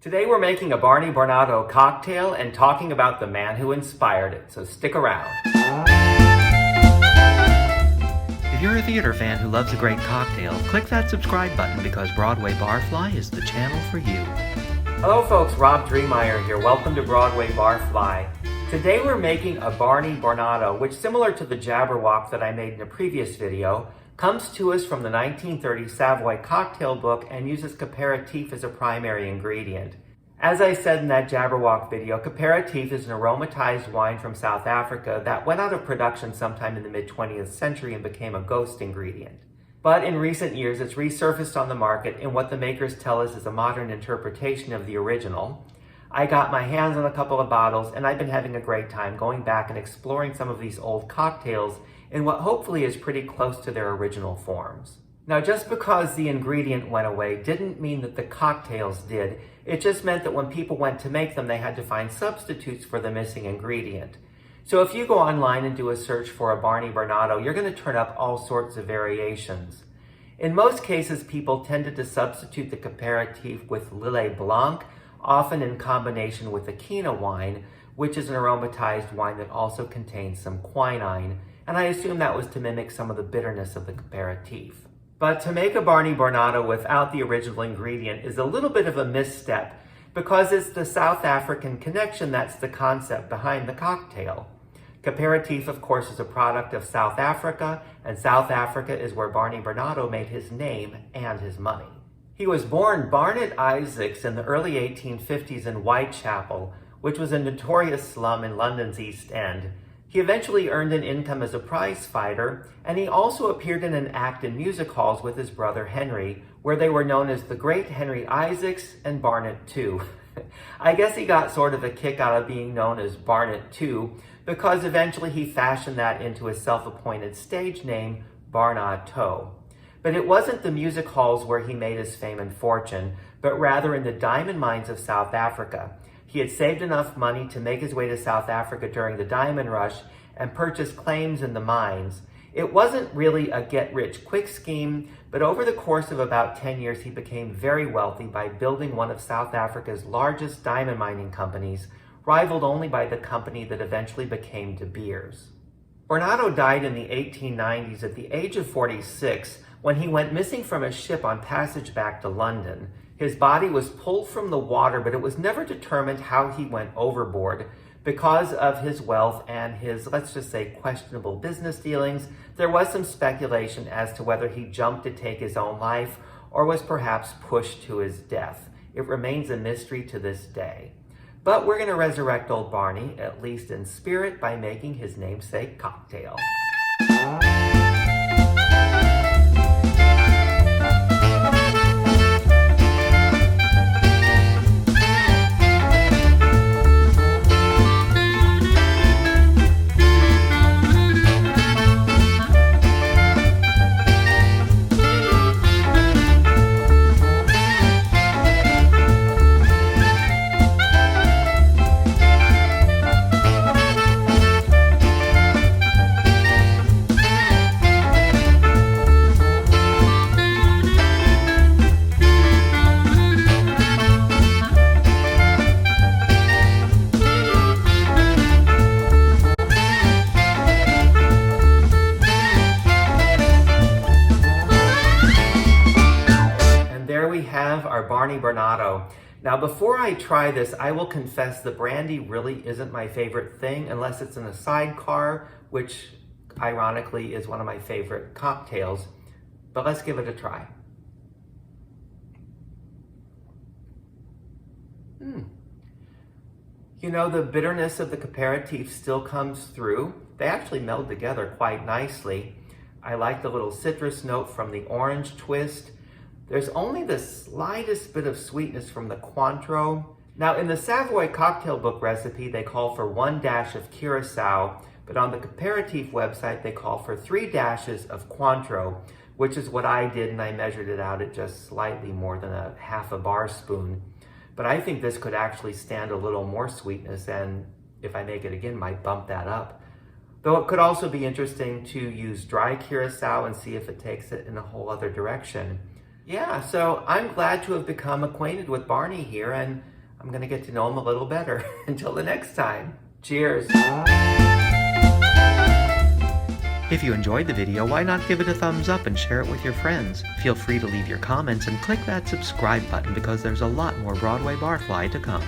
Today we're making a Barney Barnato cocktail and talking about the man who inspired it, so stick around. If you're a theater fan who loves a great cocktail, click that subscribe button because Broadway Barfly is the channel for you. Hello folks, Rob Dreemeyer here. Welcome to Broadway Barfly. Today we're making a Barney Barnato, which, similar to the Jabberwock that I made in a previous video, comes to us from the 1930 Savoy cocktail book and uses Caperitif as a primary ingredient. As I said in that Jabberwock video, Caperitif is an aromatized wine from South Africa that went out of production sometime in the mid-20th century and became a ghost ingredient. But in recent years, it's resurfaced on the market in what the makers tell us is a modern interpretation of the original. I got my hands on a couple of bottles, and I've been having a great time going back and exploring some of these old cocktails in what hopefully is pretty close to their original forms. Now, just because the ingredient went away didn't mean that the cocktails did. It just meant that when people went to make them, they had to find substitutes for the missing ingredient. So if you go online and do a search for a Barney Barnato, you're going to turn up all sorts of variations. In most cases, people tended to substitute the Caperitif with Lillet Blanc, often in combination with the Quina wine, which is an aromatized wine that also contains some quinine, and I assume that was to mimic some of the bitterness of the Caperitif. But to make a Barney Barnato without the original ingredient is a little bit of a misstep, because it's the South African connection that's the concept behind the cocktail. Caperitif, of course, is a product of South Africa, and South Africa is where Barney Barnato made his name and his money. He was born Barnett Isaacs in the early 1850s in Whitechapel, which was a notorious slum in London's East End. He eventually earned an income as a prize fighter, and he also appeared in an act in music halls with his brother Henry, where they were known as the Great Henry Isaacs and Barnett II. I guess he got sort of a kick out of being known as Barnett II, because eventually he fashioned that into his self-appointed stage name, Barnato. But it wasn't the music halls where he made his fame and fortune, but rather in the diamond mines of South Africa. He had saved enough money to make his way to South Africa during the diamond rush and purchase claims in the mines. It wasn't really a get-rich-quick scheme, but over the course of about 10 years, he became very wealthy by building one of South Africa's largest diamond mining companies, rivaled only by the company that eventually became De Beers. Barnato died in the 1890s at the age of 46 when he went missing from a ship on passage back to London. His body was pulled from the water, but it was never determined how he went overboard. Because of his wealth and his, let's just say, questionable business dealings, there was some speculation as to whether he jumped to take his own life or was perhaps pushed to his death. It remains a mystery to this day. But we're going to resurrect old Barney, at least in spirit, by making his namesake cocktail. Our Barney Barnato. Now, before I try this, I will confess that Brandy really isn't my favorite thing unless it's in a sidecar, which ironically is one of my favorite cocktails. But let's give it a try. You know, the bitterness of the Caperitif still comes through. They actually meld together quite nicely. I like the little citrus note from the orange twist. There's only the slightest bit of sweetness from the Cointreau. Now, in the Savoy cocktail book recipe, they call for 1 dash of Curacao, but on the Caperitif website, they call for 3 dashes of Cointreau, which is what I did, and I measured it out at just slightly more than a half a bar spoon. But I think this could actually stand a little more sweetness, and if I make it again, might bump that up. Though it could also be interesting to use dry Curacao and see if it takes it in a whole other direction. Yeah, so I'm glad to have become acquainted with Barney here, and I'm going to get to know him a little better. Until the next time, cheers. If you enjoyed the video, why not give it a thumbs up and share it with your friends? Feel free to leave your comments and click that subscribe button because there's a lot more Broadway Barfly to come.